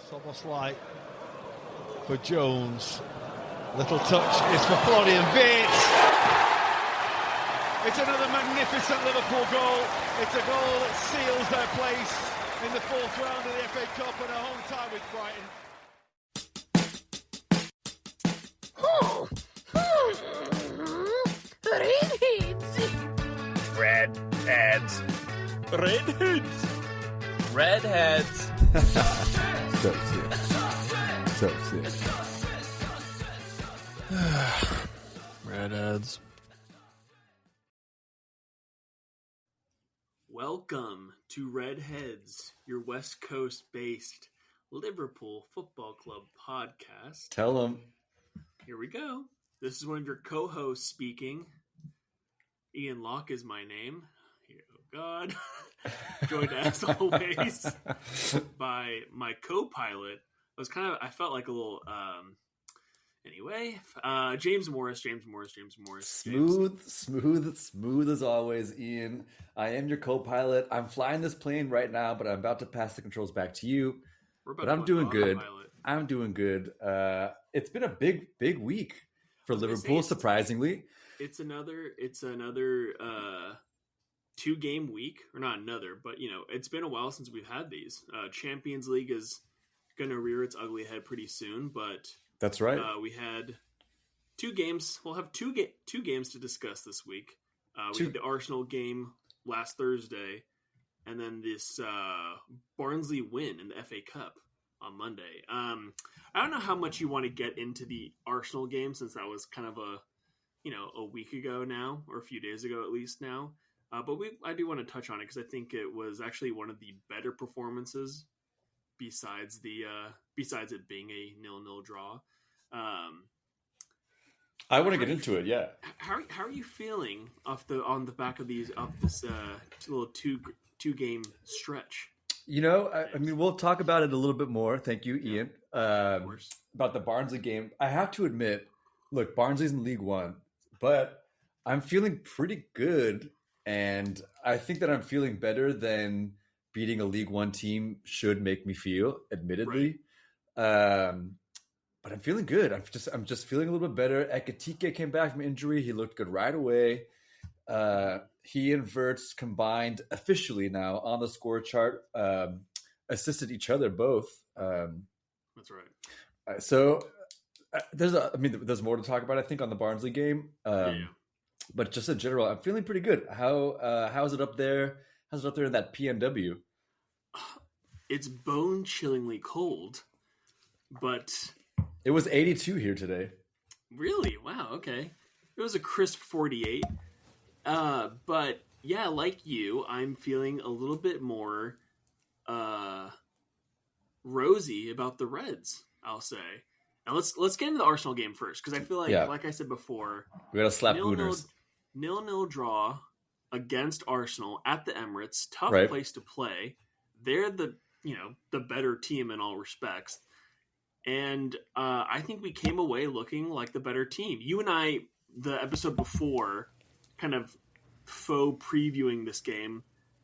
It's almost like for Jones. Little touch is for Florian Wirtz. It's another magnificent Liverpool goal. It's a goal that seals their place in the fourth round of the FA Cup and a home tie with Brighton. Redheads. Redheads. Redheads. So sick. So sick. Redheads. Welcome to Redheads, your West Coast-based Liverpool Football Club podcast. Tell them. Here we go. This is one of your co-hosts speaking. Ian Locke is my name. Oh, God. Joined as always by my co-pilot. I felt like a little, anyway. James Morris. Smooth as always, Ian. I am your co-pilot. I'm flying this plane right now, but I'm about to pass the controls back to you. But I'm doing good. I'm doing good. It's been a big week for Liverpool, surprisingly. It's another 2-game week, or not another, but it's been a while since we've had these. Champions League is going to rear its ugly head pretty soon, but that's right. We had 2 games. We'll have two games to discuss this week. We had the Arsenal game last Thursday, and then this Barnsley win in the FA Cup on Monday. I don't know how much you want to get into the Arsenal game, since that was kind of a week ago now, or a few days ago at least now. But I do want to touch on it because I think it was actually one of the better performances besides it being a 0-0 draw. I want to get into it. Yeah. How are you feeling on the back of this little two game stretch? I mean, we'll talk about it a little bit more. Thank you, Ian. About the Barnsley game. I have to admit, look, Barnsley's in League One, but I'm feeling pretty good. And I think that I'm feeling better than beating a League One team should make me feel, admittedly. Right. But I'm feeling good. I'm just feeling a little bit better. Ekitike came back from injury. He looked good right away. He and Wirtz combined officially now on the score chart, assisted each other both. That's right. So there's more to talk about, I think, on the Barnsley game. But just in general, I'm feeling pretty good. How's it up there? How's it up there in that PNW? It's bone-chillingly cold, but it was 82 here today. Really? Wow. Okay. It was a crisp 48. But yeah, like you, I'm feeling a little bit more rosy about the Reds, I'll say. Now let's get into the Arsenal game first, because I feel like I said before, we gotta slap Gooners. 0-0 draw against Arsenal at the Emirates. Tough place to play. They're the better team in all respects. And I think we came away looking like the better team. You and I, the episode before, kind of faux previewing this game.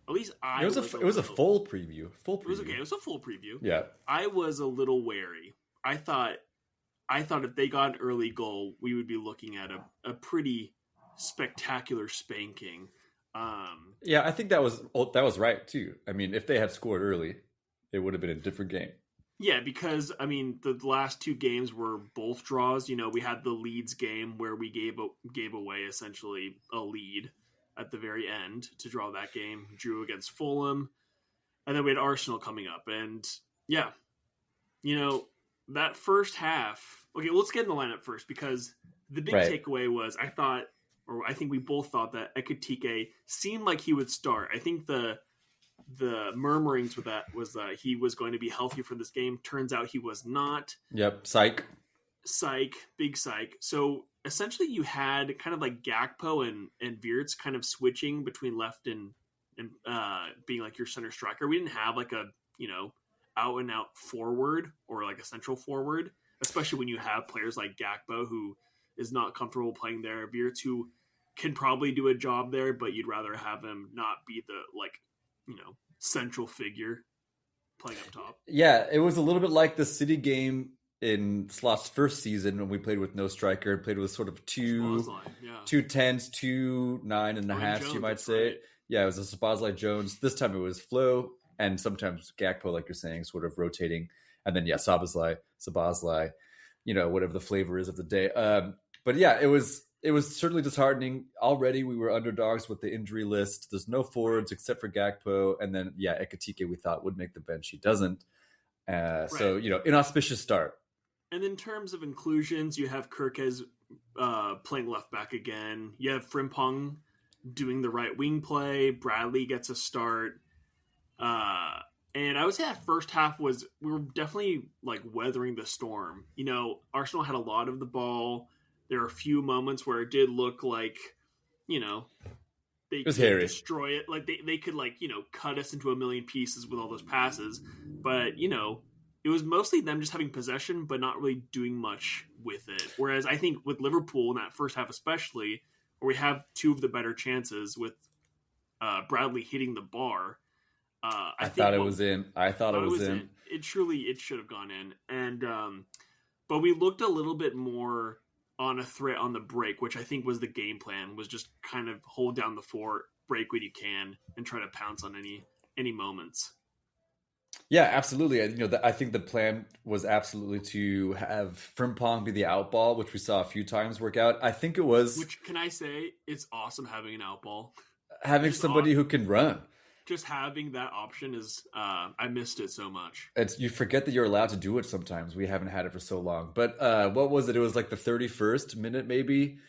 At least it was a full preview. It was okay. It was a full preview. Yeah. I was a little wary. I thought if they got an early goal, we would be looking at a pretty spectacular spanking. I think that was right too. I mean, if they had scored early, it would have been a different game. Yeah, because I mean, the last 2 games were both draws. We had the Leeds game where we gave away essentially a lead at the very end to draw that game. Drew against Fulham, and then we had Arsenal coming up, and yeah, that first half. Okay, let's get in the lineup first, because the big takeaway was I think we both thought that Ekitike seemed like he would start. I think the murmurings with that was that he was going to be healthy for this game. Turns out he was not. Yep, psych, big psych. So essentially you had kind of like Gakpo and Wirtz kind of switching between left and being like your center striker. We didn't have like a, out and out forward or like a central forward, especially when you have players like Gakpo who is not comfortable playing there. Wirtz, who can probably do a job there, but you'd rather have him not be the central figure playing up top. Yeah, it was a little bit like the City game in Sloth's first season when we played with no striker and played with sort of two 10s, 2 9.5s, you might say. Right. Yeah, it was a Szoboszlai Jones. This time it was Flo and sometimes Gakpo, like you're saying, sort of rotating. And then, Szoboszlai, whatever the flavor is of the day. But yeah, it was certainly disheartening. Already we were underdogs with the injury list. There's no forwards except for Gakpo. And then, Ekitike we thought would make the bench. He doesn't. So, inauspicious start. And in terms of inclusions, you have Kirkes playing left back again. You have Frimpong doing the right wing play. Bradley gets a start. And I would say that first half we were definitely like weathering the storm. Arsenal had a lot of the ball. There are a few moments where it did look like, they could destroy it. Like they could cut us into a million pieces with all those passes. But, it was mostly them just having possession, but not really doing much with it. Whereas I think with Liverpool in that first half especially, where we have two of the better chances with Bradley hitting the bar, I thought it was in. It should have gone in. And but we looked a little bit more on a threat on the break, which I think was the game plan, was just kind of hold down the fort, break when you can, and try to pounce on any moments. Yeah, absolutely. I think the plan was absolutely to have Frimpong be the outball, which we saw a few times work out. I think it was... Which, can I say, it's awesome having an outball. Having somebody who can run. Just having that option is... I missed it so much. You forget that you're allowed to do it sometimes. We haven't had it for so long. But what was it? It was like the 31st minute, maybe.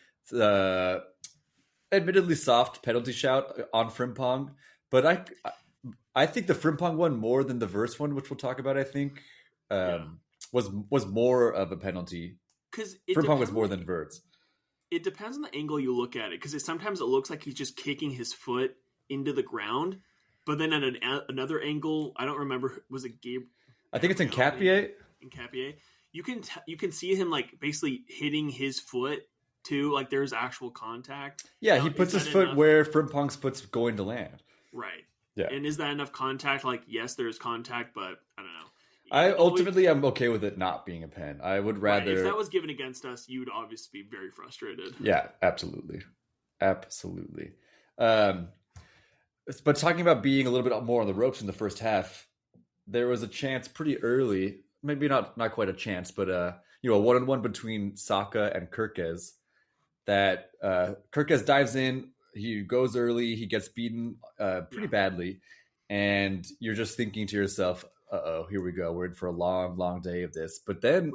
Admittedly soft penalty shout on Frimpong. But I think the Frimpong one more than the Wirtz one, which we'll talk about, I think, was more of a penalty. Because Frimpong was more than Wirtz. It depends on the angle you look at it. Because sometimes it looks like he's just kicking his foot into the ground. But then at another angle, I don't remember, was it Gabe? I think it's in Capier. In Capier. You can see him like basically hitting his foot too. Like there's actual contact. Yeah, he puts his foot where Frimpong's foot's going to land. Right. Yeah. And is that enough contact? Like, yes, there's contact, but I don't know. I'm okay with it not being a pen. I would rather... Right, if that was given against us, you would obviously be very frustrated. Yeah, absolutely. But talking about being a little bit more on the ropes in the first half, there was a chance pretty early, maybe not quite a chance, but a one-on-one between Saka and Kirkes that Kirkes dives in. He goes early. He gets beaten pretty badly. And you're just thinking to yourself, uh-oh, here we go. We're in for a long, long day of this. But then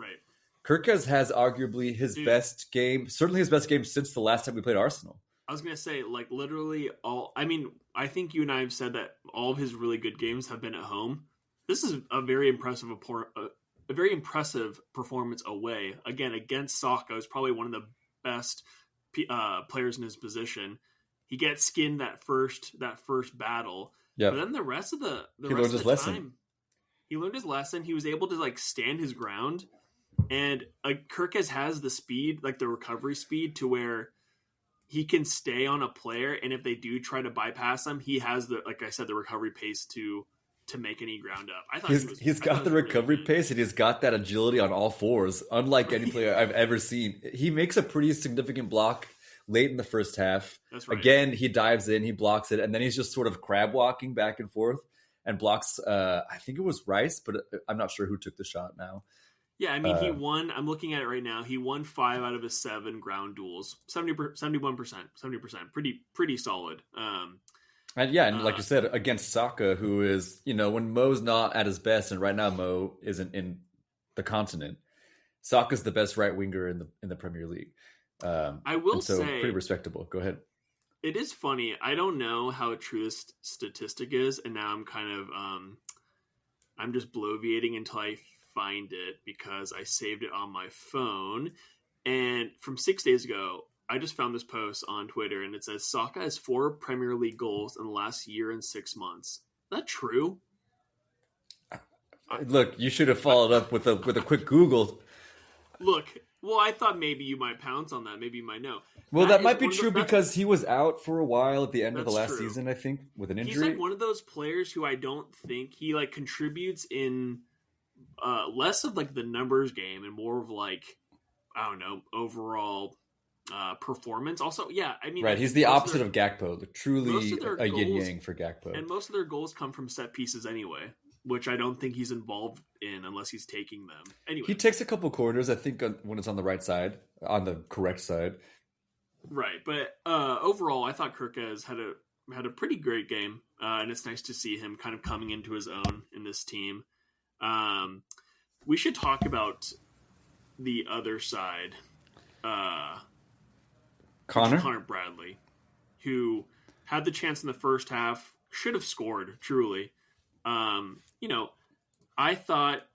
Kirkes has arguably his best game, certainly his best game since the last time we played Arsenal. I was going to say, like, literally I think you and I have said that all of his really good games have been at home. This is a very impressive performance away. Again, against Saka, who's probably one of the best players in his position. He gets skinned that first battle. But then the rest of the time, he learned his lesson. He was able to like stand his ground, and Kirkes has the speed, like the recovery speed, to where he can stay on a player, and if they do try to bypass him, he has the recovery pace to make any ground up. I thought he's got the recovery pace, and he's got that agility on all fours, unlike any player I've ever seen. He makes a pretty significant block late in the first half. That's right. Again, he dives in, he blocks it, and then he's just sort of crab walking back and forth and blocks, I think it was Rice, but I'm not sure who took the shot now. Yeah, I mean, he won, I'm looking at it right now, he won 5 out of his 7 ground duels. 71%. Pretty solid. And like you said, against Saka, who is, when Mo's not at his best, and right now Mo isn't in the continent, Saka's the best right winger in the Premier League. I will say, pretty respectable. Go ahead. It is funny. I don't know how true this statistic is, and now I'm kind of I'm just bloviating until I find it because I saved it on my phone. And from 6 days ago, I just found this post on Twitter, and it says Saka has 4 Premier League goals in the last year and 6 months. Is that true? Look, you should have followed up with a quick Google. Look, well, I thought maybe you might pounce on that. Maybe you might know. Well, that might be is true because he was out for a while at the end of the That's last true. season, I think, with an He's injury. like one of those players who I don't think he like contributes in less of like the numbers game and more of like, I don't know, overall performance. Also, yeah, I mean, Right, he's the opposite of Gakpo, truly a yin-yang for Gakpo. And most of their goals come from set pieces anyway, which I don't think he's involved in unless he's taking them. Anyway, he takes a couple corners, I think, when it's on the right side, on the correct side. Right, but overall, I thought Kirkez had a pretty great game, and it's nice to see him kind of coming into his own in this team. We should talk about the other side, Connor Bradley, who had the chance in the first half, should have scored, truly. I thought,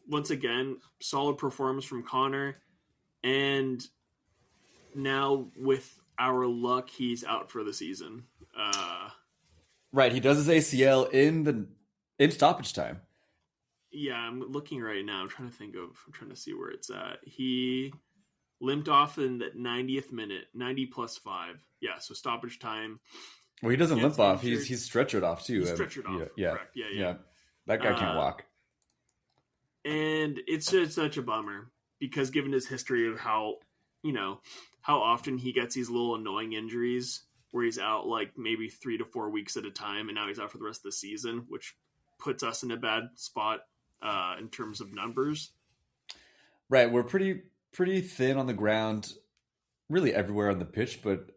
once again, solid performance from Connor, and now with our luck, he's out for the season. Right, he does his ACL in stoppage time. Yeah, I'm looking right now. I'm trying to see where it's at. He limped off in the 90th minute, 90 plus 5. Yeah, so stoppage time. Well, he doesn't limp off. He's stretchered off too. He's stretchered off. Yeah, correct. Yeah. That guy can't walk. And it's just such a bummer because given his history of how often he gets these little annoying injuries where he's out like maybe 3 to 4 weeks at a time, and now he's out for the rest of the season, which puts us in a bad spot in terms of numbers. Right, we're pretty thin on the ground, really everywhere on the pitch, but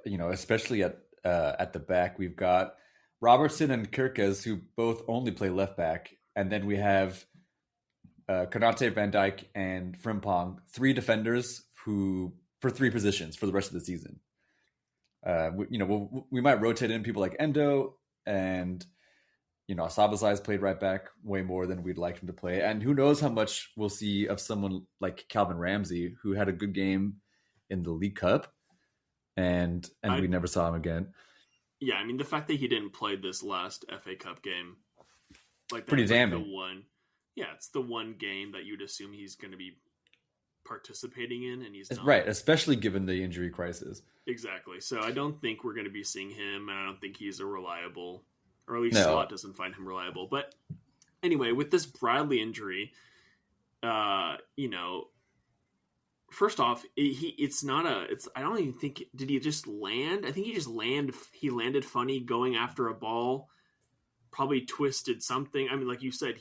especially at the back, we've got Robertson and Kirkez, who both only play left back, and then we have Konate, Van Dijk, and Frimpong, 3 defenders who for 3 positions for the rest of the season. We might rotate in people like Endo, and Sabazai's played right back way more than we'd like him to play, and who knows how much we'll see of someone like Calvin Ramsey, who had a good game in the League Cup, and we never saw him again. Yeah, I mean, the fact that he didn't play this last FA Cup game, like pretty damning. It's the one game that you'd assume he's going to be participating in, and he's not. Right, especially given the injury crisis. Exactly. So I don't think we're going to be seeing him, and I don't think he's a reliable, or at least Slot doesn't find him reliable. But anyway, with this Bradley injury, first off, I don't even think, did he just land? I think he landed funny going after a ball, probably twisted something. I mean, like you said,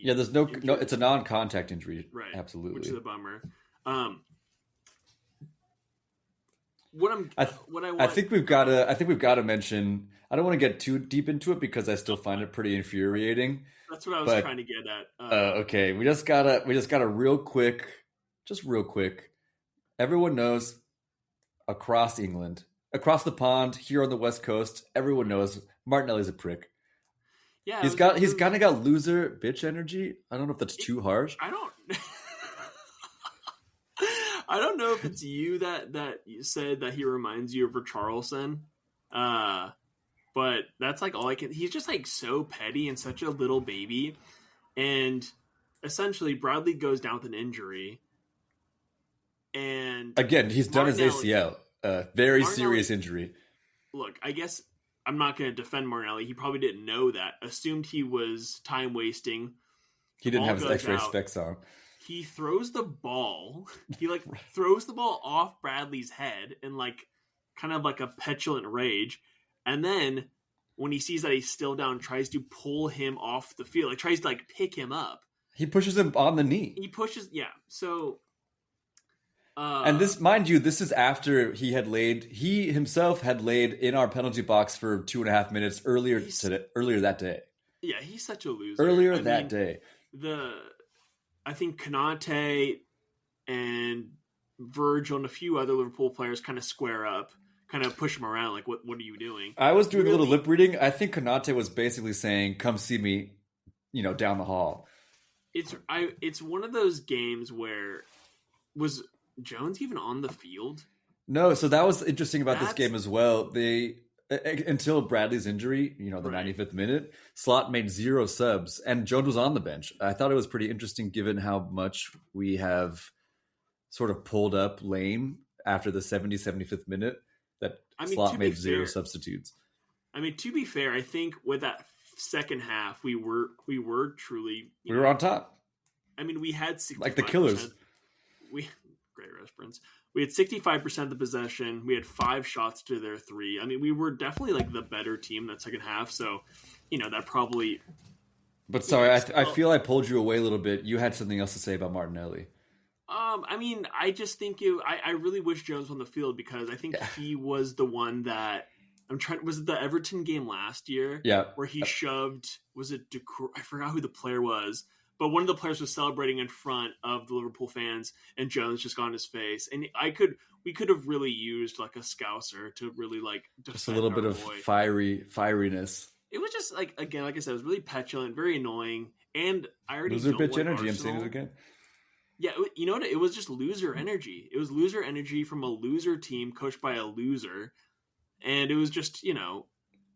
there's no, it's a non-contact injury. Right. Absolutely. Which is a bummer. I think we've got to mention, I don't want to get too deep into it because I still find it pretty infuriating. That's what I was trying to get at. Okay. We just gotta real quick. Everyone knows across England, across the pond, here on the West Coast, everyone knows Martinelli's a prick. Yeah, he's kind of got loser bitch energy. I don't know if that's too harsh. I don't know if it's you that said that he reminds you of Richarlison. But that's like all I can. He's just like so petty and such a little baby. And essentially Bradley goes down with an injury. And again, he's done his ACL, very serious injury. Look, I guess I'm not going to defend Martinelli. He probably didn't know that. Assumed he was time wasting. He didn't have his X-ray specs on. He throws the ball. He throws the ball off Bradley's head in kind of like a petulant rage. And then when he sees that he's still down, tries to pull him off the field. Tries to pick him up. He pushes him on the knee. So and this, mind you, this is after he himself had laid in our penalty box for 2.5 minutes earlier that day. Yeah, he's such a loser. Earlier that day. I think Konate and Virgil and a few other Liverpool players kind of square up, kind of push him around, like, what are you doing? I was doing a little lip reading. I think Konate was basically saying, come see me, down the hall. It's one of those games where, was Jones even on the field? No, so that was interesting about this game as well. until Bradley's injury, the 95th minute, Slot made 0 subs and Jones was on the bench. I thought it was pretty interesting given how much we have sort of pulled up lame after the 75th minute that Slot made 0 substitutes. I mean, to be fair, I think with that second half, we were truly... We were on top. I mean, we had 65%. Like the Killers. Great reference. We had 65% of the possession. We had 5 shots to their 3. I mean, we were definitely like the better team that second half. So, that probably... But sorry, I feel I pulled you away a little bit. You had something else to say about Martinelli. I mean, I just think I really wish Jones was on the field because I think he was the one that... was it the Everton game last year? Yeah. Where he shoved, was it I forgot who the player was, but one of the players was celebrating in front of the Liverpool fans and Jones just got on his face. And we could have really used like a scouser to really like just a little bit of fieriness. It was just like, again, like I said, it was really petulant, very annoying. And I already loser bitch like energy. Arsenal. I'm saying it again. Yeah, you know what? It was just loser energy. It was loser energy from a loser team coached by a loser. And it was just,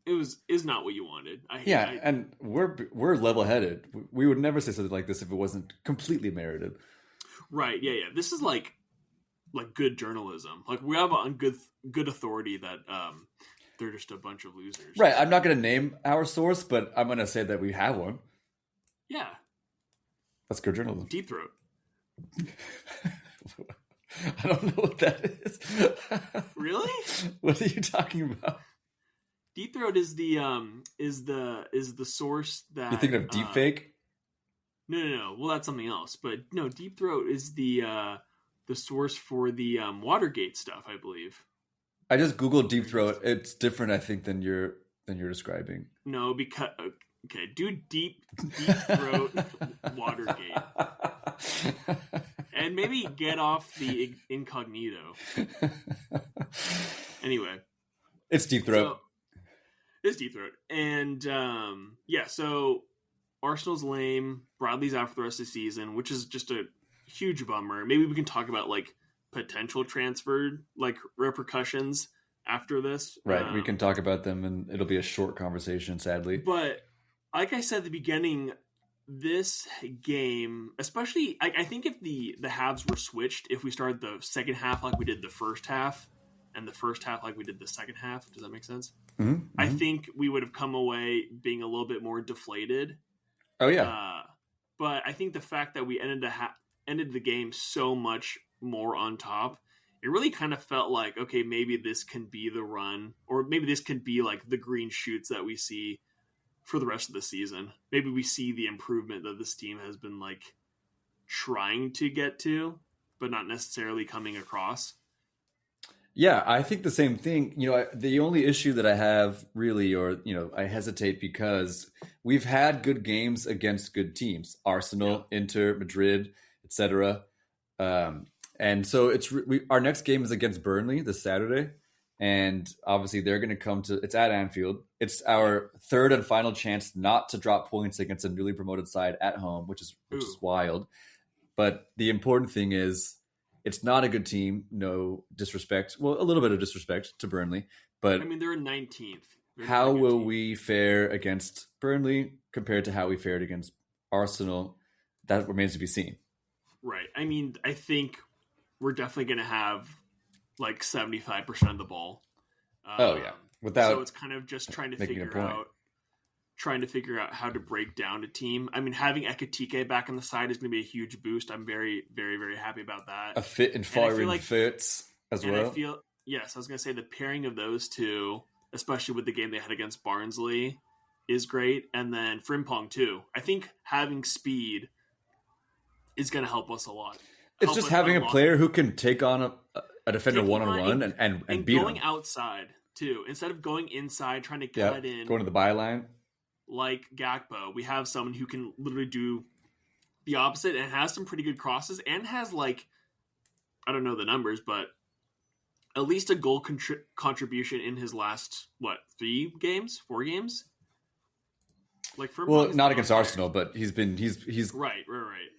is not what you wanted. And we're level-headed. We would never say something like this if it wasn't completely merited. Right, yeah. This is like good journalism. Like we have on good authority that they're just a bunch of losers. Right, I'm not going to name our source, but I'm going to say that we have one. Yeah. That's good journalism. Deep Throat. I don't know what that is. Really? What are you talking about? Deep Throat is the source that You're thinking of deepfake? No. Well, that's something else. But no, Deep Throat is the source for the Watergate stuff, I believe. I just googled Deep Throat. It's different, I think, than you're describing. No, because do Deep Throat Watergate. And maybe get off the incognito. Anyway. It's Deep Throat. It's Deep Throat. And, so Arsenal's lame. Bradley's out for the rest of the season, which is just a huge bummer. Maybe we can talk about, potential transfer, repercussions after this. Right, we can talk about them, and it'll be a short conversation, sadly. But, like I said at the beginning... This game, especially, I think if the halves were switched, if we started the second half like we did the first half, and the first half like we did the second half, does that make sense? Mm-hmm. I think we would have come away being a little bit more deflated. Oh yeah. But I think the fact that we ended the game so much more on top, it really kind of felt like, okay, maybe this can be the run, or maybe this can be like the green shoots that we see for the rest of the season. Maybe we see the improvement that this team has been trying to get to, but not necessarily coming across. Yeah, I think the same thing. The only issue that I have really, I hesitate because we've had good games against good teams, Arsenal, Inter, Madrid, etc. And so our next game is against Burnley this Saturday. And obviously they're going to come it's at Anfield. It's our third and final chance not to drop points against a newly promoted side at home, which is wild. But the important thing is it's not a good team. No disrespect. Well, a little bit of disrespect to Burnley, but I mean, they're 19th. How will we fare against Burnley compared to how we fared against Arsenal? That remains to be seen. Right. I mean, I think we're definitely going to have 75% of the ball. So it's kind of just trying to figure out how to break down a team. I mean, having Ekitike back on the side is going to be a huge boost. I'm very, very, very happy about that. A fit and firing Fitz as well. I was going to say the pairing of those two, especially with the game they had against Barnsley, is great. And then Frimpong too. I think having speed is going to help us a lot. It's just having a player who can take on a defender one-on-one and beat him. Going outside, too. Instead of going inside, trying to cut in. Going to the byline. Like Gakpo, we have someone who can literally do the opposite and has some pretty good crosses and has, I don't know the numbers, but at least a goal contribution in his last, 4 games? Not against Arsenal, but he's right.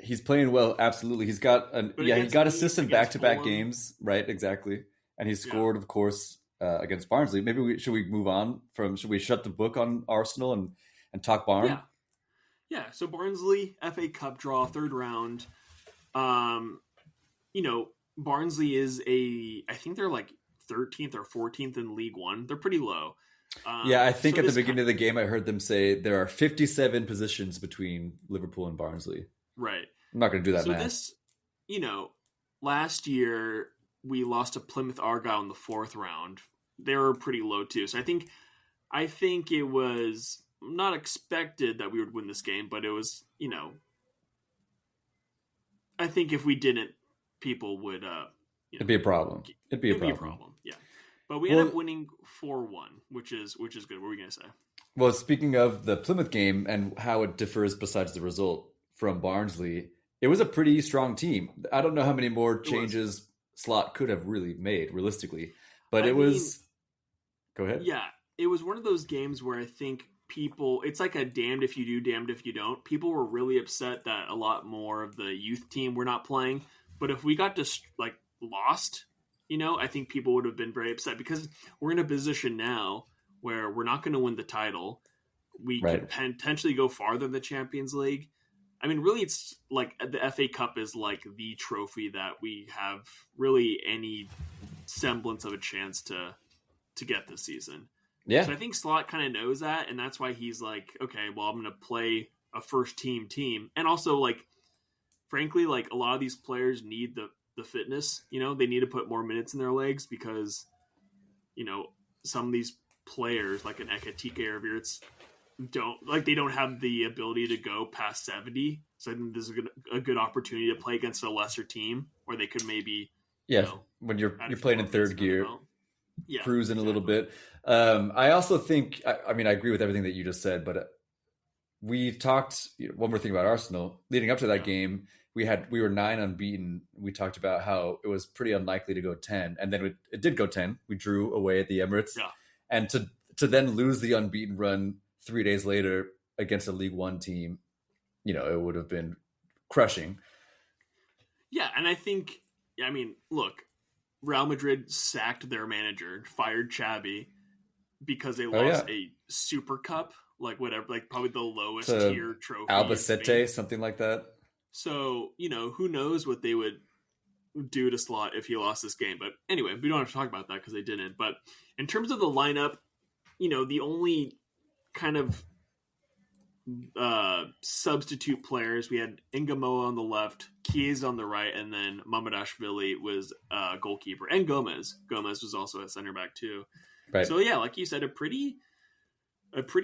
He's playing well, absolutely. He's got he got assists in back-to-back games, right? Exactly, and he scored, of course, against Barnsley. Maybe should we move on from? Should we shut the book on Arsenal and talk Barn? Yeah. So Barnsley FA Cup draw, third round. Barnsley is I think they're like 13th or 14th in League One. They're pretty low. I think at the beginning of the game, I heard them say there are 57 positions between Liverpool and Barnsley. Right. I'm not going to do that math. This, last year we lost to Plymouth Argyle in the fourth round. They were pretty low too. So I think it was not expected that we would win this game, but it was, I think if we didn't, people would, it'd be a problem. It'd be a problem. Yeah. But we ended up winning 4-1, which is good. What were we going to say? Well, speaking of the Plymouth game and how it differs besides the result from Barnsley, it was a pretty strong team. I don't know how many more changes Slot could have really made realistically, but I mean, go ahead. Yeah, it was one of those games where I think it's like a damned if you do, damned if you don't. People were really upset that a lot more of the youth team were not playing. But if we got lost, I think people would have been very upset because we're in a position now where we're not going to win the title. We could potentially go farther in the Champions League. I mean, really, it's like the FA Cup is like the trophy that we have really any semblance of a chance to get this season. Yeah. So I think Slot kind of knows that, and that's why he's like, okay, well, I'm going to play a first team. And also, frankly, a lot of these players need the fitness. They need to put more minutes in their legs because, some of these players, like an Ekitike Wirtz, they don't have the ability to go past 70. So I think this is a good opportunity to play against a lesser team where they could maybe when you're playing in third gear, cruising a little bit. I also think I agree with everything that you just said, but we talked one more thing about Arsenal leading up to that game. We were 9 unbeaten. We talked about how it was pretty unlikely to go 10, and then it did go 10. We drew away at the Emirates, and to then lose the unbeaten run 3 days later against a League One team, it would have been crushing. Yeah, and I think, look, Real Madrid sacked their manager, fired Xavi because they lost a Super Cup, probably the lowest tier trophy. Albacete, something like that. So, who knows what they would do to Slot if he lost this game. But anyway, we don't have to talk about that because they didn't. But in terms of the lineup, the only kind of substitute players, we had Ngamoa on the left, Chiesa on the right, and then Mamardashvili was goalkeeper, and Gomez was also at center back too. Right. So yeah, like you said, a pretty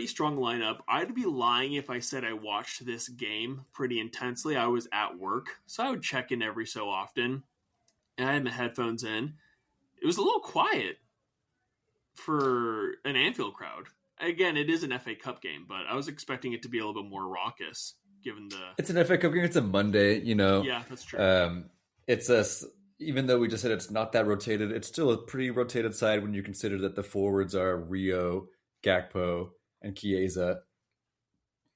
strong lineup. I'd be lying if I said I watched this game pretty intensely. I was at work, so I would check in every so often, and I had my headphones in. It was a little quiet for an Anfield crowd. Again, it is an FA Cup game, but I was expecting it to be a little bit more raucous, given it's an FA Cup game. It's a Monday, Yeah, that's true. Even though we just said it's not that rotated, it's still a pretty rotated side when you consider that the forwards are Rio, Gakpo, and Chiesa.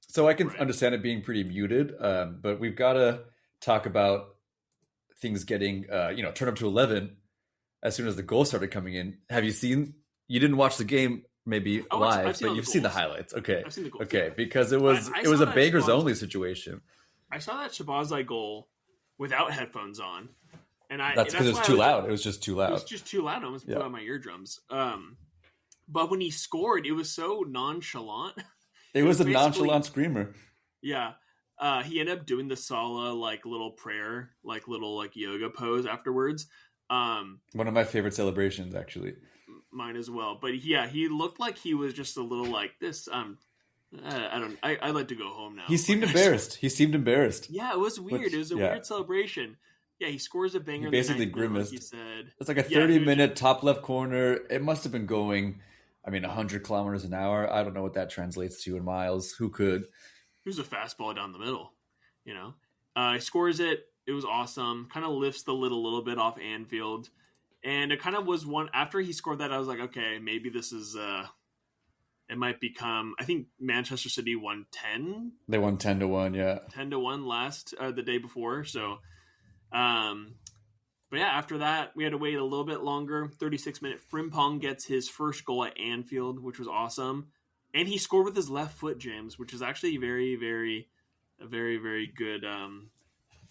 So I can understand it being pretty muted, but we've got to talk about things getting, turn up to 11 as soon as the goals started coming in. Have you seen? You didn't watch the game maybe live, but you've seen the highlights. Okay, I've seen the goals. Okay, because it was a beggars only situation. I saw that Shabazai goal without headphones on, and that's because it's too loud. It was just too loud. It was just too loud. I almost blew out my eardrums. But when he scored, it was so nonchalant. It was a nonchalant screamer. Yeah. He ended up doing the Salah little prayer, little yoga pose afterwards. One of my favorite celebrations, actually. Mine as well. But yeah, he looked like he was just a little like this. I'd like to go home now. He seemed embarrassed. Yeah, it was weird. It was a weird celebration. Yeah, he scores a banger. He basically grimaced. Like you said. It's like a 30-minute top left corner. It must have been going, 100 kilometers an hour. I don't know what that translates to in miles. Who could? It was a fastball down the middle, He scores it. It was awesome. Kind of lifts the lid a little bit off Anfield. And it kind of was one, after he scored that, I was like, okay, maybe this is, it might become, I think Manchester City won 10. They won 10-1, yeah. 10-1 the day before. So, but But yeah, after that, we had to wait a little bit longer. 36-minute. Frimpong gets his first goal at Anfield, which was awesome. And he scored with his left foot, James, which is actually a very, very good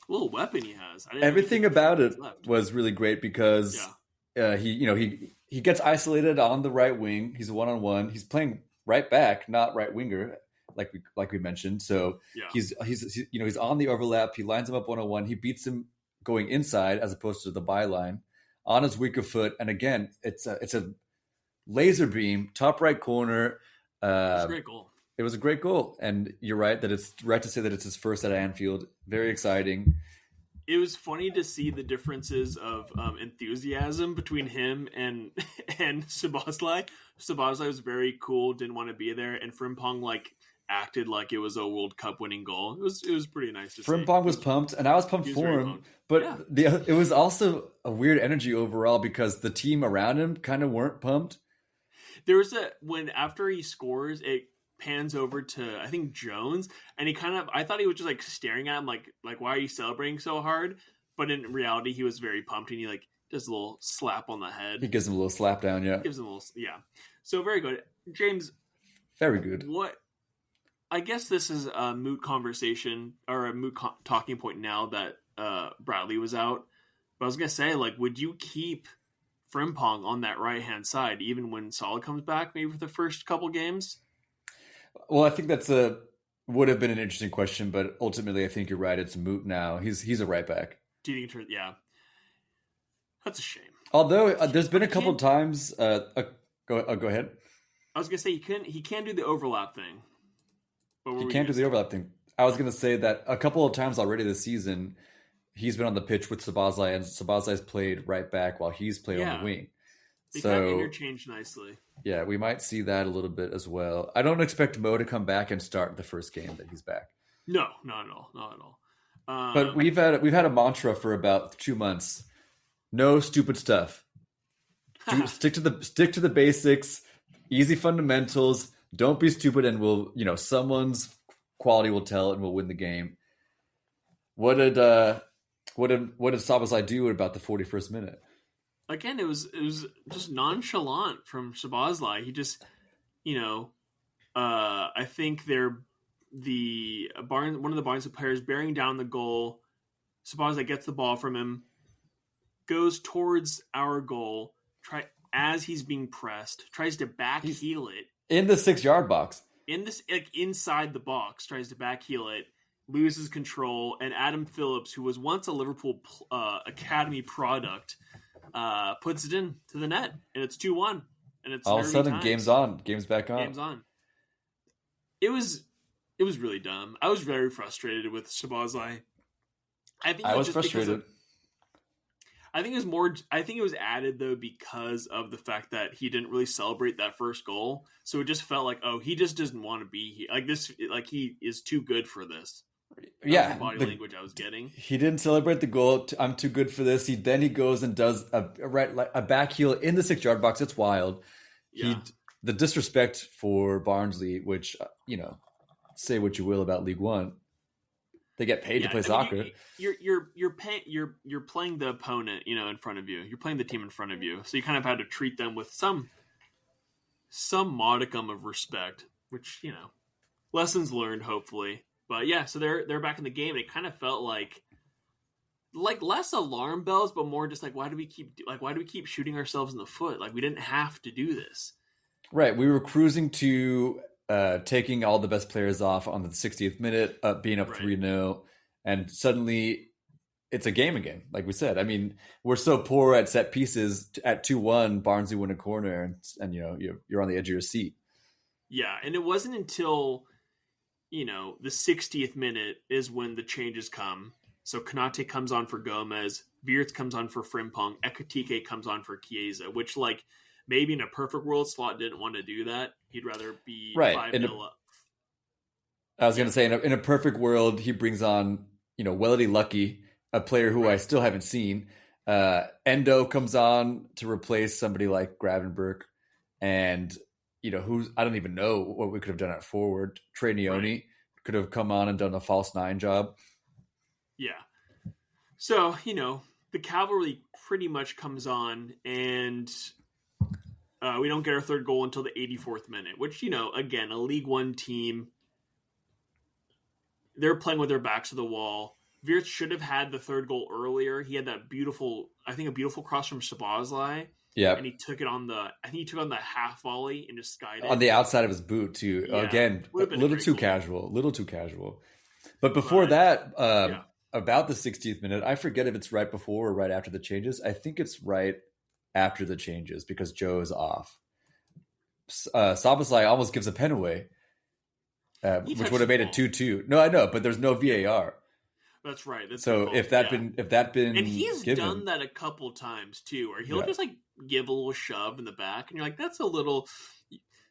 little weapon he has. Everything about it was really great because he gets isolated on the right wing. He's a one-on-one. He's playing right back, not right winger, like we mentioned. So he's on the overlap. He lines him up one-on-one. He beats him going inside as opposed to the byline on his weaker foot. And again, it's a laser beam, top right corner. It was a great goal. It was a great goal. And you're right that it's right to say that it's his first at Anfield. Very exciting. It was funny to see the differences of enthusiasm between him and Szoboszlai. Szoboszlai was very cool, didn't want to be there, and Frimpong acted like it was a World Cup winning goal. It was pretty nice to see. Frimpong was pumped, and I was pumped for him. Pumped. But it was also a weird energy overall because the team around him kind of weren't pumped. There was when after he scores, it pans over to I think Jones, and I thought he was just staring at him like why are you celebrating so hard? But in reality, he was very pumped, and he does a little slap on the head. He gives him a little slap down, yeah. Gives him a little, So very good, James. Very good. What? I guess this is a moot conversation or a moot talking point now that Bradley was out. But I was gonna say, would you keep Frimpong on that right hand side even when Salah comes back, maybe for the first couple games? Well, I think would have been an interesting question, but ultimately, I think you're right. It's moot now. He's a right back. Do you think? Yeah, that's a shame. Although there's been a couple times. Go ahead. I was gonna say he can't do the overlap thing. He can't do the overlap thing. I was gonna say that a couple of times already this season, he's been on the pitch with Szoboszlai, and Szoboszlai's played right back while he's played on the wing. They kind of interchange nicely. Yeah, we might see that a little bit as well. I don't expect Mo to come back and start the first game that he's back. No, not at all. But we've had a mantra for about 2 months. No stupid stuff. Stick to the basics, easy fundamentals. Don't be stupid, and someone's quality will tell, and we'll win the game. What did Szoboszlai do about the 41st minute? Again, it was just nonchalant from Szoboszlai. He just, I think one of the Barnsley players bearing down the goal. Szoboszlai gets the ball from him, goes towards our goal. As he's being pressed, tries to back heel it in the 6-yard box. Inside the box, tries to back heel it, loses control, and Adam Phillips, who was once a Liverpool academy product, puts it into the net, and it's 2-1. And it's all of a sudden game's back on. Game's on. It was really dumb. I was very frustrated with Szoboszlai. I was frustrated. I think it was added though because of the fact that he didn't really celebrate that first goal, so it just felt like, oh, he just doesn't want to be here. He is too good for this. That was the body language I was getting. He didn't celebrate the goal. I'm too good for this. He goes and does a back heel in the 6-yard box. It's wild. Yeah. The disrespect for Barnsley, which say what you will about League One. They get paid to play soccer. You're playing the opponent, in front of you. You're playing the team in front of you, so you kind of had to treat them with some modicum of respect, which lessons learned, hopefully. But yeah, so they're back in the game. And it kind of felt like less alarm bells, but more just why do we keep shooting ourselves in the foot? We didn't have to do this. Right, we were cruising to. Taking all the best players off on the 60th minute, being up 3-0, and suddenly it's a game again. Like we said, I mean, we're so poor at set pieces. At 2-1, Barnsley win a corner, and you're on the edge of your seat. Yeah, and it wasn't until the 60th minute is when the changes come. So Konate comes on for Gomez, Wirtz comes on for Frimpong, Ekitike comes on for Chiesa, which maybe in a perfect world, Slot didn't want to do that. He'd rather be 5-0 up. I was going to say, in a perfect world, he brings on, Welody Lucky, a player who I still haven't seen. Endo comes on to replace somebody like Gravenberch. And, I don't even know what we could have done at forward. Trey Neone could have come on and done a false 9 job. Yeah. So, the cavalry pretty much comes on, and we don't get our third goal until the 84th minute, which, again, a League One team, they're playing with their backs to the wall. Wirtz should have had the third goal earlier. He had that beautiful cross from Szoboszlai. Yeah. And he took it on the half volley and just skied it. On the outside of his boot, too. Yeah, again, a little too casual. But before that, about the 60th minute, I forget if it's right before or right after the changes. I think it's right after the changes because Joe is off. Szoboszlai almost gives a pen away, which would have made it 2-2. No, I know, but there's no VAR. That's right. If that been and he's given, done that a couple times too, where he'll just like give a little shove in the back, and you're like, that's a little.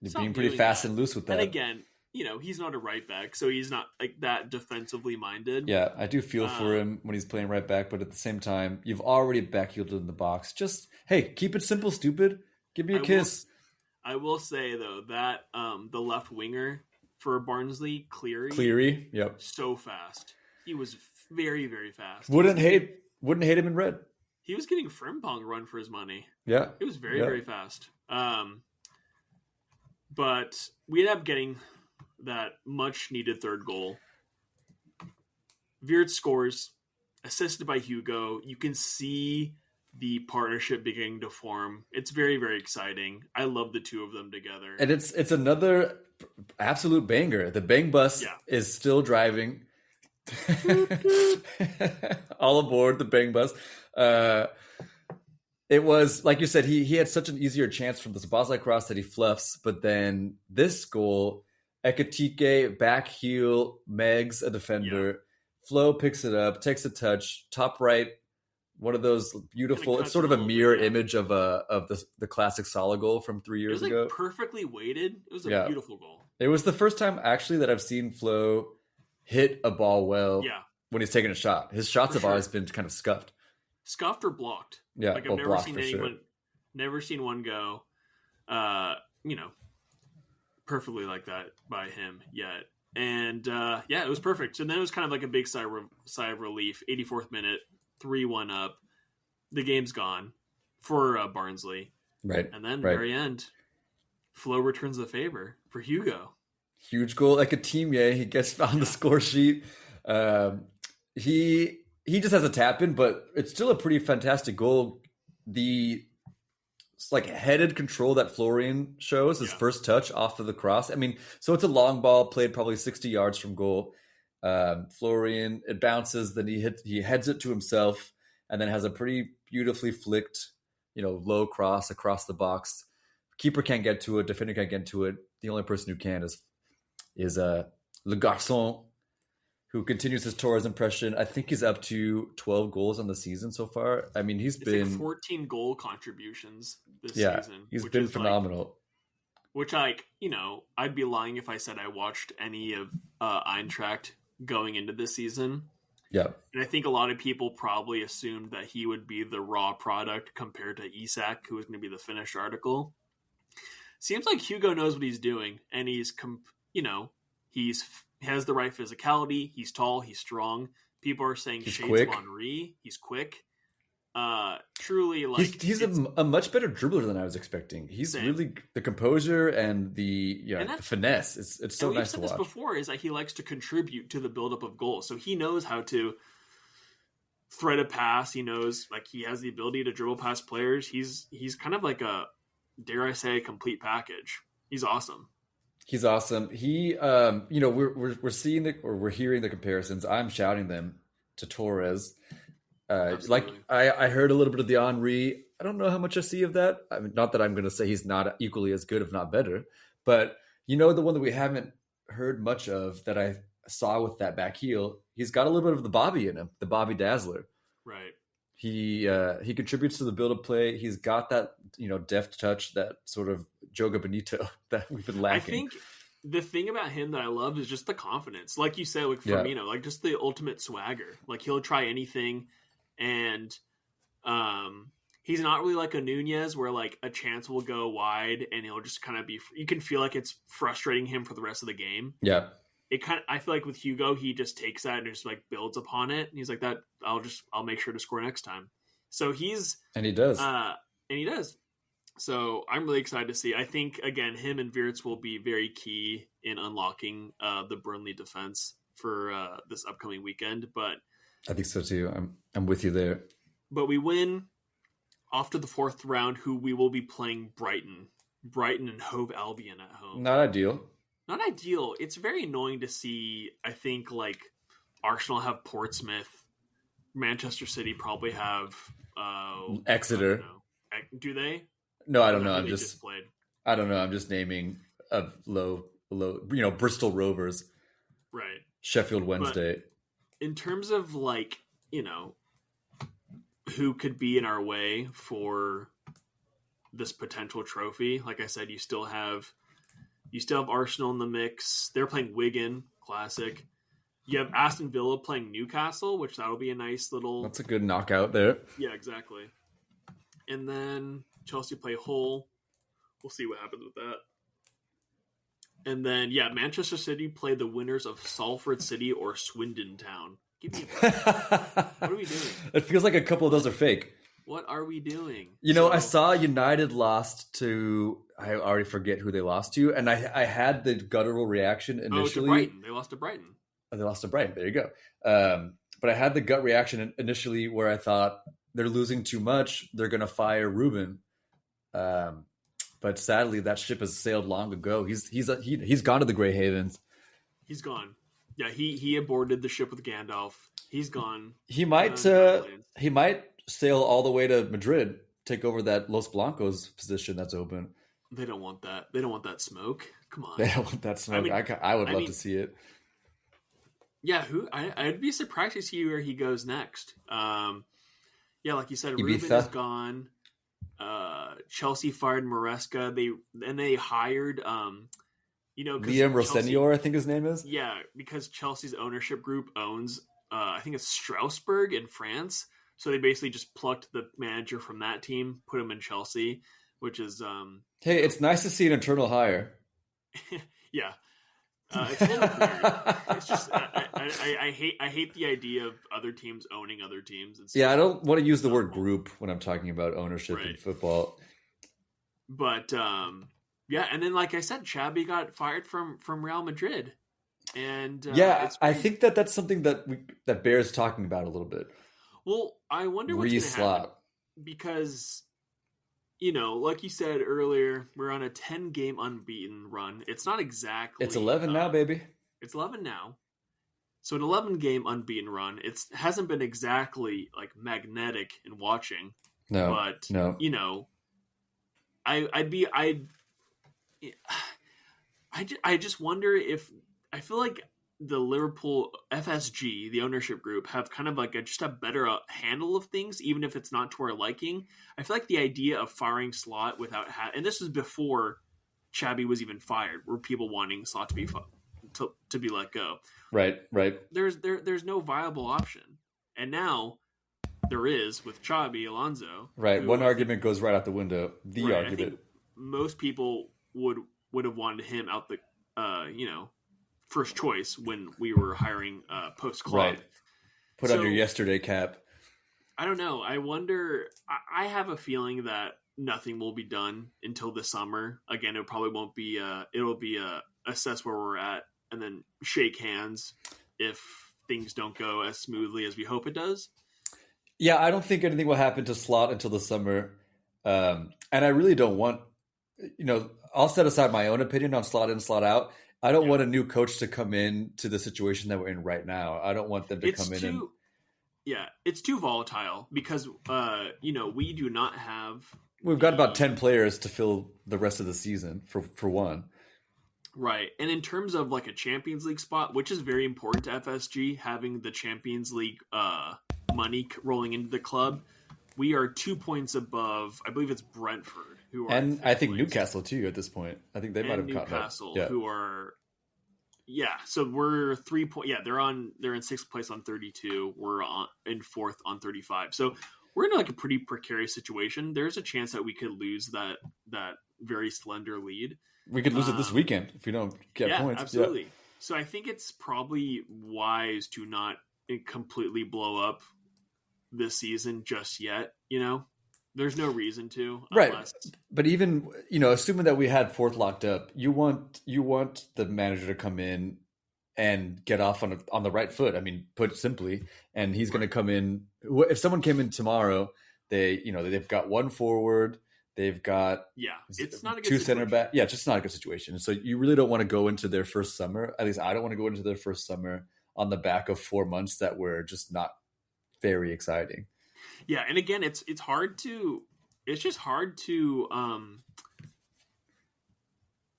You're being pretty fast and loose with that. And again, he's not a right back, so he's not like that defensively minded. Yeah, I do feel for him when he's playing right back, but at the same time, you've already backheeled in the box. Just keep it simple, stupid. Give me a kiss. I will say though that the left winger for Barnsley, Cleary, yep, so fast. He was very, very fast. Wouldn't hate him in red. He was getting Frimpong run for his money. Yeah. It was very, very fast. But we ended up getting that much needed third goal. Wirtz scores, assisted by Hugo. You can see the partnership beginning to form. It's very, very exciting. I love the two of them together. And it's another absolute banger. The bang bus is still driving. All aboard the bang bus. It was like you said, he had such an easier chance from the Szoboszlai cross that he fluffs, but then this goal, Ekitike back heel, Megs a defender, Flo picks it up, takes a touch, top right, one of those beautiful. It's sort of a mirror image of the classic Salah goal from 3 years ago. Perfectly weighted. It was a beautiful goal. It was the first time actually that I've seen Flo hit a ball well when he's taking a shot. His shots have always been kind of scuffed or blocked. Yeah, like I've never seen one go, perfectly like that by him yet. And it was perfect. And then it was kind of like a big sigh of relief. 84th minute, 3-1 up. The game's gone for Barnsley. Right. And then very end, Flo returns the favor for Hugo. Huge goal, like a team. He gets on the score sheet. He just has a tap in, but it's still a pretty fantastic goal. The headed control that Florian shows, his first touch off of the cross. I mean, so it's a long ball played probably 60 yards from goal. Florian, it bounces, then he heads it to himself, and then has a pretty beautifully flicked, low cross across the box. Keeper can't get to it, defender can't get to it. The only person who can is Le Garçon, who continues his Torres impression. I think he's up to 12 goals on the season so far. I mean, he's been 14 goal contributions this season. He's been phenomenal. I'd be lying if I said I watched any of Eintracht going into this season. Yeah. And I think a lot of people probably assumed that he would be the raw product compared to Isak, who was going to be the finished article. Seems like Hugo knows what he's doing, and he has the right physicality. He's tall. He's strong. People are saying he's shades quick. of Henry. He's quick. Truly, he's a much better dribbler than I was expecting. He's really the composure and the finesse. It's so nice to watch. We've said this before, is that he likes to contribute to the buildup of goals. So he knows how to thread a pass. He knows he has the ability to dribble past players. He's kind of like a, dare I say, a complete package. He's awesome. He's awesome. He, we're seeing we're hearing the comparisons. I'm shouting them to Torres. I heard a little bit of the Henry. I don't know how much I see of that. I mean, not that I'm going to say he's not equally as good, if not better. But the one that we haven't heard much of that I saw with that back heel, he's got a little bit of the Bobby in him, the Bobby Dazzler. Right. He contributes to the build-up play. He's got that deft touch, that sort of Joga Bonito that we've been lacking. I think the thing about him that I love is just the confidence. Like you said, Firmino, just the ultimate swagger. He'll try anything, and he's not really like a Nunez where a chance will go wide and he'll just kind of be. You can feel like it's frustrating him for the rest of the game. Yeah. I feel like with Hugo, he just takes that and just builds upon it. And he's like, that I'll make sure to score next time. So he's And he does. So I'm really excited to see. I think again, him and Wirtz will be very key in unlocking the Burnley defense for this upcoming weekend. But I think so too. I'm with you there. But we win off to the fourth round. Who we will be playing Brighton and Hove Albion at home. Not ideal. Not ideal. It's very annoying to see. I think like Arsenal have Portsmouth, Manchester City probably have Exeter. Do they? No, I don't know. I don't know. I'm just naming a low. Bristol Rovers. Right. Sheffield Wednesday. But in terms of who could be in our way for this potential trophy, like I said, you still have Arsenal in the mix. They're playing Wigan, classic. You have Aston Villa playing Newcastle, which that'll be a nice little. That's a good knockout there. Yeah, exactly. And then Chelsea play Hull. We'll see what happens with that. And then, Manchester City play the winners of Salford City or Swindon Town. Give me a break. What are we doing? It feels like a couple of those are fake. What are we doing? I saw United lost to, I already forget who they lost to, and I had the guttural reaction initially. To Brighton. They lost to Brighton. Oh, they lost to Brighton. There you go. But I had the gut reaction initially where I thought they're losing too much. They're going to fire Ruben. But sadly, that ship has sailed long ago. He's gone to the Grey Havens. He's gone. Yeah, he aborted the ship with Gandalf. He's gone. He might sail all the way to Madrid, take over that Los Blancos position that's open. They don't want that. They don't want that smoke. Come on. They don't want that smoke. I would love to see it. Yeah, I'd be surprised to see where he goes next. Like you said, Ruben is gone. Chelsea fired Maresca. They hired Liam Rossenior, I think his name is. Yeah, because Chelsea's ownership group owns I think it's Strasbourg in France. So they basically just plucked the manager from that team, put him in Chelsea, which is hey, it's nice to see an internal hire. Yeah. It's a little weird. It's just I hate the idea of other teams owning other teams. I don't want to use the word group when I'm talking about ownership in football. But and then like I said, Xabi got fired from Real Madrid, and I think that's something that bears talking about a little bit. Well, I wonder what's going to happen because. Like you said earlier, we're on a 10-game unbeaten run. It's not exactly... It's 11 now, baby. It's 11 now. So an 11-game unbeaten run. It hasn't been exactly, magnetic in watching. No, but, no. I just wonder if... I feel like the Liverpool FSG, the ownership group, have kind of just a better handle of things, even if it's not to our liking. I feel like the idea of firing Slot without and this was before Xabi was even fired, were people wanting Slot to be to be let go. Right. There's no viable option, and now there is with Xabi Alonso. Right, one argument goes right out the window. The argument. I think most people would have wanted him out the first choice when we were hiring post club. Right. Put on your yesterday cap. I don't know. I wonder. I have a feeling that nothing will be done until the summer. Again, it probably won't be. It'll be assess where we're at and then shake hands if things don't go as smoothly as we hope it does. Yeah, I don't think anything will happen to Slot until the summer, and I really don't want. I'll set aside my own opinion on Slot in, Slot out. I don't want a new coach to come in to the situation that we're in right now. I don't want them to come in and... Yeah, it's too volatile because, we do not have... We've got about 10 players to fill the rest of the season for one. Right. And in terms of a Champions League spot, which is very important to FSG, having the Champions League money rolling into the club, we are 2 points above, I believe it's Brentford. And I think Newcastle too at this point. I think they might have caught up. Newcastle, who are, so we're 3 points. Yeah, they're in sixth place on 32. We're in fourth on 35. So we're in a pretty precarious situation. There's a chance that we could lose that very slender lead. We could lose it this weekend if we don't get points. Absolutely. Yeah. So I think it's probably wise to not completely blow up this season just yet. There's no reason to, Right. unless... But even, assuming that we had fourth locked up, you want the manager to come in and get off on the right foot. I mean, put it simply, and he's going to come in. If someone came in tomorrow, they've got one forward, they've got it's not a good two situation. center back. Yeah, just not a good situation. So you really don't want to go into their first summer. At least I don't want to go into their first summer on the back of 4 months that were just not very exciting. Yeah, and again, it's just hard to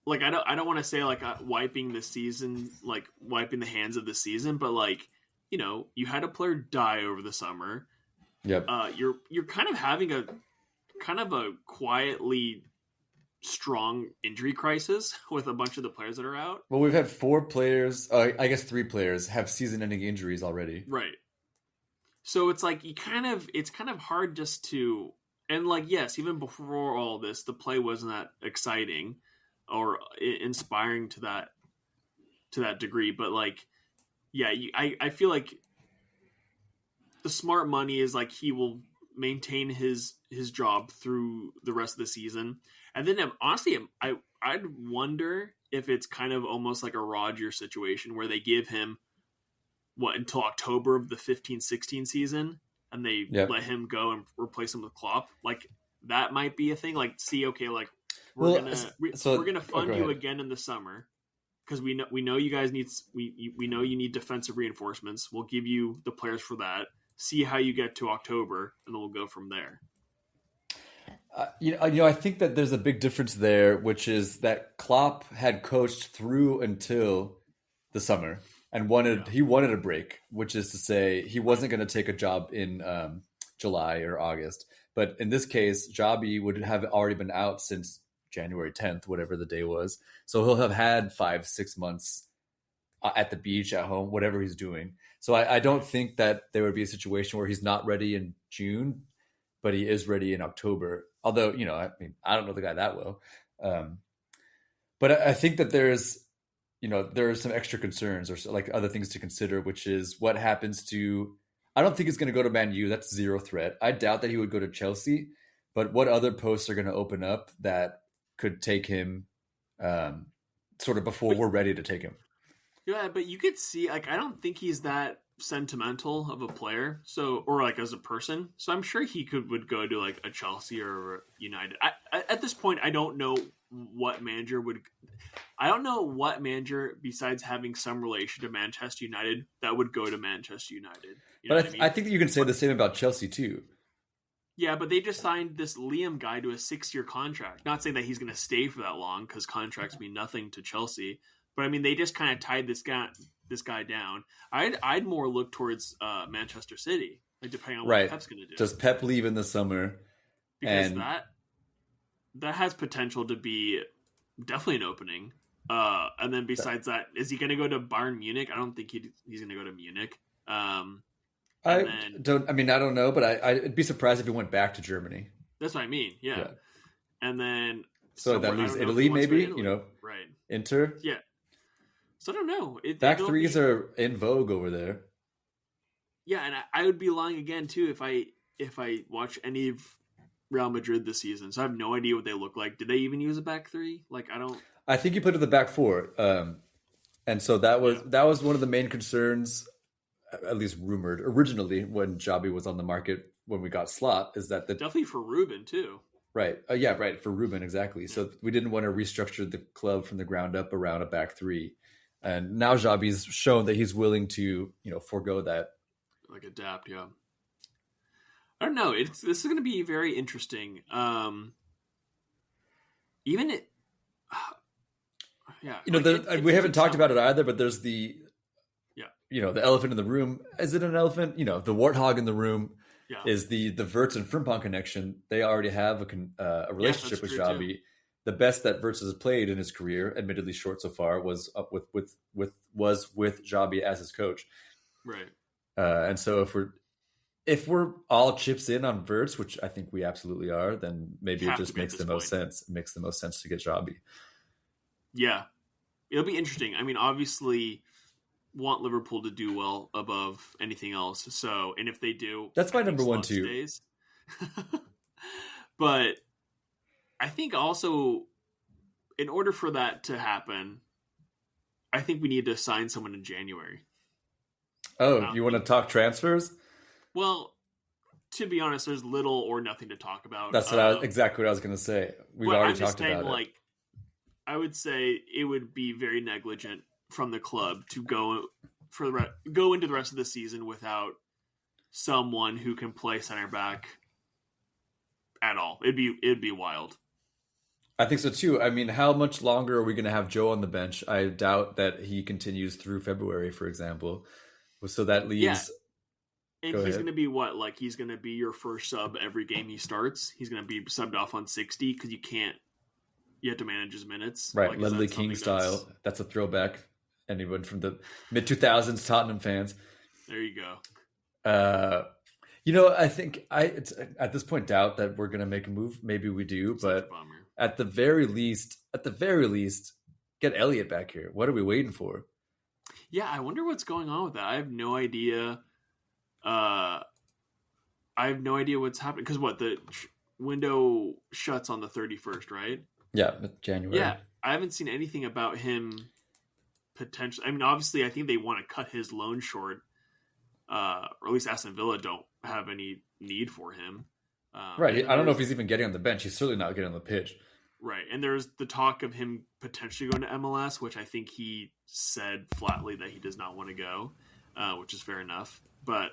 like, I don't want to say like wiping the season, like wiping the hands of the season, but like, you had a player die over the summer. Yep. You're kind of having a quietly strong injury crisis with a bunch of the players that are out. Well, we've had 4 players, I guess 3 players have season-ending injuries already. Right. So it's like it's kind of hard just to, and like, yes, even before all this, the play wasn't that exciting or inspiring to that degree. But like, yeah, I feel like the smart money is like he will maintain his job through the rest of the season. And then honestly, I'd wonder if it's kind of almost like a Roger situation where they give him until October of the 15-16 season, and they let him go and replace him with Klopp. Like, that might be a thing. Like, we're gonna fund you again in the summer because we know you guys we know you need defensive reinforcements. We'll give you the players for that. See how you get to October, and then we'll go from there. I think that there's a big difference there, which is that Klopp had coached through until the summer. And he wanted a break, which is to say he wasn't going to take a job in July or August. But in this case, Jabi would have already been out since January 10th, whatever the day was. So he'll have had 5-6 months at the beach, at home, whatever he's doing. So I don't think that there would be a situation where he's not ready in June, but he is ready in October. Although, I don't know the guy that well. But I think that there are some extra concerns or like other things to consider, which is what happens to, I don't think he's going to go to Man U. That's zero threat. I doubt that he would go to Chelsea, but what other posts are going to open up that could take him sort of before we're ready to take him? Yeah, but you could see, like, I don't think he's that sentimental of a player, or like as a person. So I'm sure he would go to like a Chelsea or United. At this point, I don't know what manager besides having some relation to Manchester United that would go to Manchester United. I think that you can say the same about Chelsea too. Yeah, but they just signed this Liam guy to a 6-year contract. Not saying that he's going to stay for that long because contracts mean nothing to Chelsea. But I mean, they just kind of tied this guy down. I'd more look towards Manchester City, like depending on what Pep's going to do. Does Pep leave in the summer? Because that has potential to be definitely an opening. And then besides that, is he going to go to Bayern Munich? I don't think he's going to go to Munich. I don't know, but I'd be surprised if he went back to Germany. That's what I mean. Yeah. And then that leaves Italy, maybe. Right. Inter. Yeah. So I don't know. Back threes are in vogue over there. Yeah, and I would be lying again too if I watch any of Real Madrid this season. So I have no idea what they look like. Did they even use a back three? Like, I don't. I think you put it the back four, and so that was one of the main concerns, at least rumored originally when Jabi was on the market when we got Slot, is that definitely for Ruben too. Right. Right. For Ruben, exactly. So we didn't want to restructure the club from the ground up around a back three. And now Jabi's shown that he's willing to, forego that. Like adapt, yeah. I don't know. This is going to be very interesting. We haven't talked about it either, but there's the elephant in the room. Is it an elephant? The warthog in the room. Yeah. Is the Wirtz and Frimpong connection. They already have a relationship with Jabi. Too. The best that Wirtz has played in his career, admittedly short so far, was up with Jabi as his coach. Right. And so if we're all chips in on Wirtz, which I think we absolutely are, then maybe it just makes the most sense. It makes the most sense to get Jabi. Yeah. It'll be interesting. I mean, obviously want Liverpool to do well above anything else. So, and if they do, that's my I think number one Slot too. stays. But I think also, in order for that to happen, I think we need to sign someone in January. Oh, you want to talk transfers? Well, to be honest, there's little or nothing to talk about. That's exactly what I was going to say. We've already talked about it. I would say it would be very negligent from the club to go into the rest of the season without someone who can play center back at all. It'd be wild. I think so too. I mean, how much longer are we going to have Joe on the bench? I doubt that he continues through February, for example. So that leaves. Yeah. And he's going to be what? Like, he's going to be your first sub every game he starts. He's going to be subbed off on 60 because you have to manage his minutes. Right, like, Ledley King style. That's a throwback. Anyone from the mid-2000s Tottenham fans. There you go. I think it's at this point doubt that we're going to make a move. Maybe we do, but at the very least, get Elliott back here. What are we waiting for? Yeah, I wonder what's going on with that. I have no idea. I have no idea what's happening because the window shuts on the 31st, right? Yeah, January. Yeah, I haven't seen anything about him potentially. I mean, obviously, I think they want to cut his loan short, or at least Aston Villa don't have any need for him. Right. I don't know if he's even getting on the bench. He's certainly not getting on the pitch. Right. And there's the talk of him potentially going to MLS, which I think he said flatly that he does not want to go, which is fair enough. But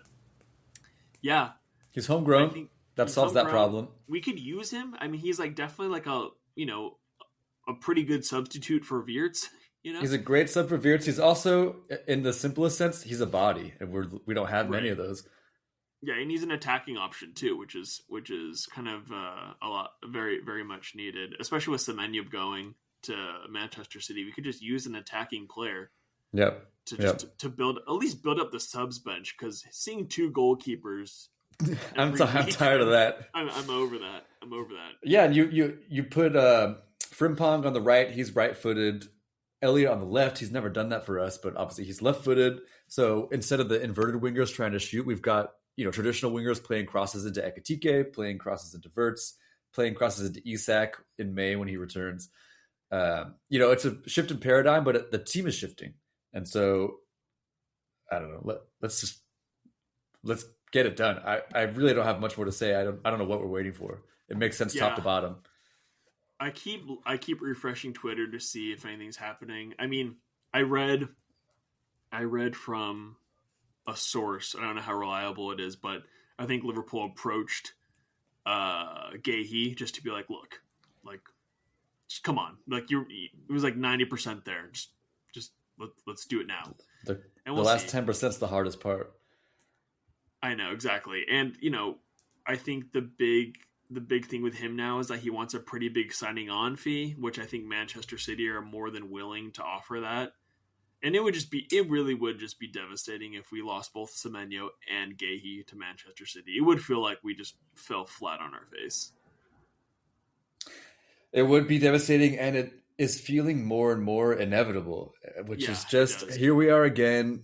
yeah. He's homegrown. That solves that problem. We could use him. I mean, he's definitely a pretty good substitute for Wirtz. He's a great sub for Wirtz. He's also, in the simplest sense, he's a body, and we don't have many of those. Yeah, and he's an attacking option too, which is kind of a lot, very, very much needed, especially with Semenyo going to Manchester City. We could just use an attacking player. Yep. To build up the subs bench, because seeing two goalkeepers. I'm tired of that. I'm over that. Yeah, and you put Frimpong on the right. He's right-footed. Elliott on the left. He's never done that for us, but obviously he's left-footed. So instead of the inverted wingers trying to shoot, we've got traditional wingers playing crosses into Ekitike, playing crosses into Wirtz, playing crosses into Isak in May when he returns. It's a shift in paradigm, but the team is shifting, and so I don't know. Let's get it done. I really don't have much more to say. I don't know what we're waiting for. It makes sense top to bottom. I keep refreshing Twitter to see if anything's happening. I mean, I read from a source. I don't know how reliable it is, but I think Liverpool approached Gahey just to be like, look, just come on, it was 90% there. Just let's do it now. The last 10% is the hardest part. I know, exactly. And I think the big thing with him now is that he wants a pretty big signing on fee, which I think Manchester City are more than willing to offer that. And it really would just be devastating if we lost both Semenyo and Gahey to Manchester City. It would feel like we just fell flat on our face. It would be devastating, and it is feeling more and more inevitable, which is just, here we are again.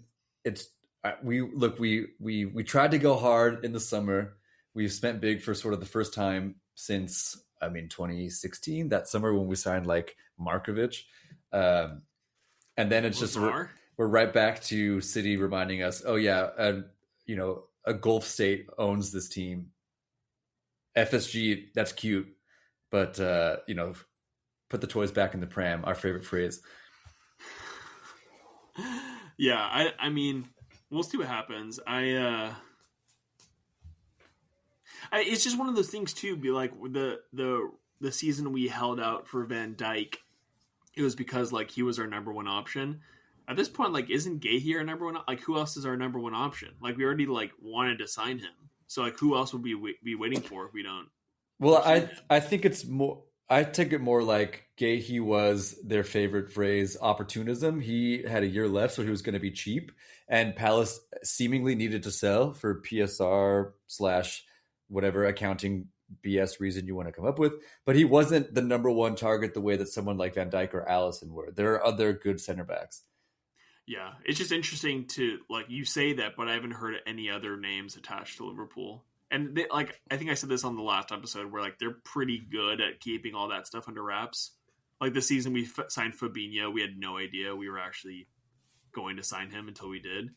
We tried to go hard in the summer. We've spent big for sort of the first time since 2016, that summer when we signed Markovic. And then it's just we're right back to City reminding us, oh yeah, a Gulf state owns this team. FSG, that's cute, but put the toys back in the pram. Our favorite phrase. Yeah, I mean, we'll see what happens. It's just one of those things too. Be like the season we held out for Van Dijk. It was because he was our number one option. At this point, isn't Gahey our number one? Who else is our number one option? We already wanted to sign him. So who else would we be waiting for if we don't? Well, I think it's more. I take it more like Gahey was their favorite phrase, opportunism. He had a year left, so he was going to be cheap, and Palace seemingly needed to sell for PSR / whatever accounting BS reason you want to come up with, but he wasn't the number one target the way that someone like Van Dijk or Alisson were. There are other good center backs. Yeah, it's just interesting to, like, you say that, but I haven't heard any other names attached to Liverpool. And they, like, I think I said this on the last episode, where like they're pretty good at keeping all that stuff under wraps. Like the season we signed Fabinho, we had no idea we were actually going to sign him until we did.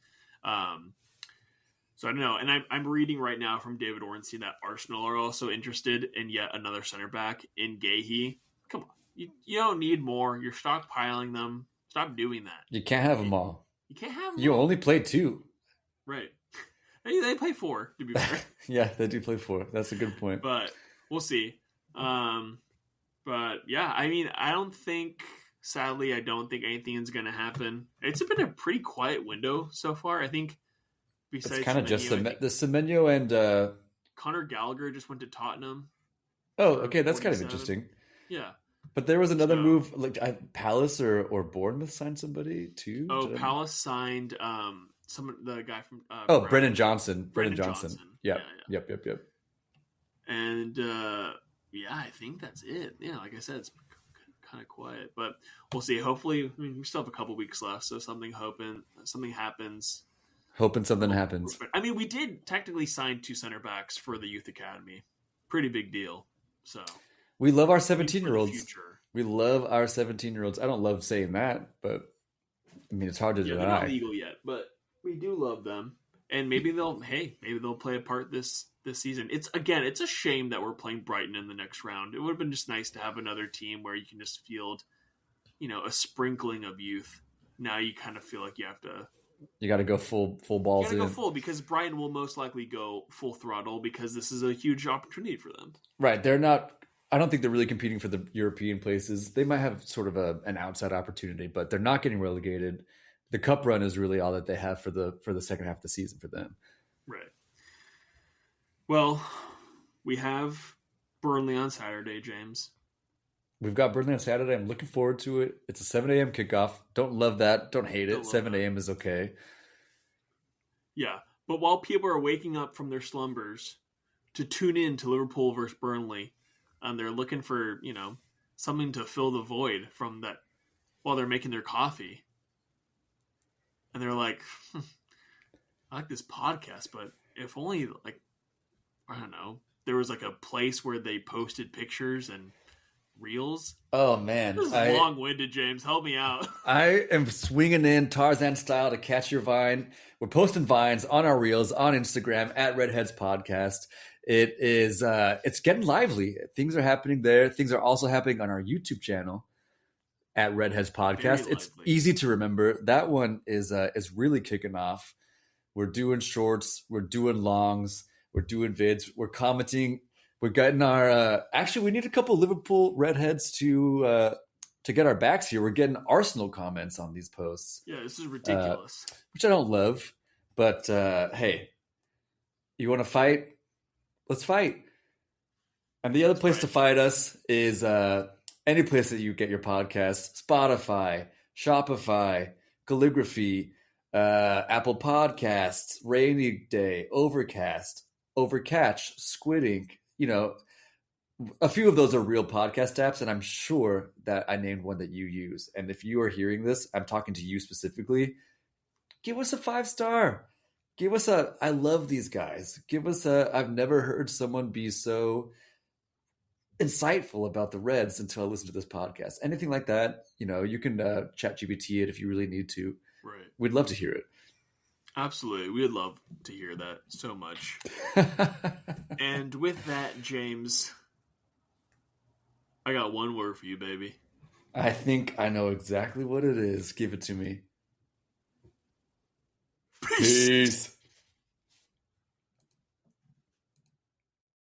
So I don't know. And I'm reading right now from David Ornstein that Arsenal are also interested in yet another center back in Gahey. Come on, you don't need more. You're stockpiling them. Stop doing that. You can't have them all. You can't have them You all. only play 2. Right. They play 4, to be fair. Yeah, they do play 4. That's a good point. But we'll see. But yeah, I mean, sadly, I don't think anything is going to happen. It's been a pretty quiet window so far. I think besides it's kind of just the Semenyo and Conor Gallagher just went to Tottenham. Oh, okay, that's kind of interesting. Yeah. But there was another move, like Palace or Bournemouth signed somebody too. Oh, Palace signed the guy from Brennan Johnson. Brennan Johnson. Yeah. Yep. And yeah, I think that's it. Yeah, like I said, it's kind of quiet, but we'll see. Hopefully, I mean, we still have a couple weeks left, so something happens. Hoping something happens. I mean, we did technically sign 2 center backs for the youth academy. Pretty big deal. So we love our 17-year-olds. We love our 17-year-olds. I don't love saying that, but I mean, it's hard to deny. They're not legal yet, but we do love them, and maybe they'll play a part this season. It's a shame that we're playing Brighton in the next round. It would have been just nice to have another team where you can just field, a sprinkling of youth. Now you kind of feel like you got to go full balls in. You got to go full, because Brighton will most likely go full throttle, because this is a huge opportunity for them. Right. I don't think they're really competing for the European places. They might have sort of an outside opportunity, but they're not getting relegated. The cup run is really all that they have for the second half of the season for them. Right. Well, we have Burnley on Saturday, James. We've got Burnley on Saturday. I'm looking forward to it. It's a 7 a.m. kickoff. Don't love that. Don't hate it. 7 a.m. is okay. Yeah. But while people are waking up from their slumbers to tune in to Liverpool versus Burnley, and they're looking for, something to fill the void from that while they're making their coffee. And they're like, I like this podcast, but if only, I don't know, there was a place where they posted pictures and reels. Oh, man. This is long-winded, James. Help me out. I am swinging in Tarzan style to catch your vine. We're posting vines on our reels on Instagram at Redheads Podcast. It is it's getting lively. Things are happening there. Things are also happening on our YouTube channel at Redheads Podcast. It's easy to remember. That one is really kicking off. We're doing shorts, we're doing longs, we're doing vids, we're commenting. We're getting our actually we need a couple of Liverpool Redheads to get our backs here. We're getting Arsenal comments on these posts. Yeah, this is ridiculous. Which I don't love, but hey, you want to fight? Let's fight. And the other place to fight us is any place that you get your podcast: Spotify, Shopify, Calligraphy, Apple Podcasts, Rainy Day, Overcast, Overcatch, Squid Ink. A few of those are real podcast apps, and I'm sure that I named one that you use. And if you are hearing this, I'm talking to you specifically. Give us a 5-star. Give us I love these guys. Give us I've never heard someone be so insightful about the Reds until I listened to this podcast. Anything like that, you can chat GPT it if you really need to. Right. We'd love to hear it. Absolutely. We would love to hear that so much. And with that, James, I got one word for you, baby. I think I know exactly what it is. Give it to me. Peace. Peace.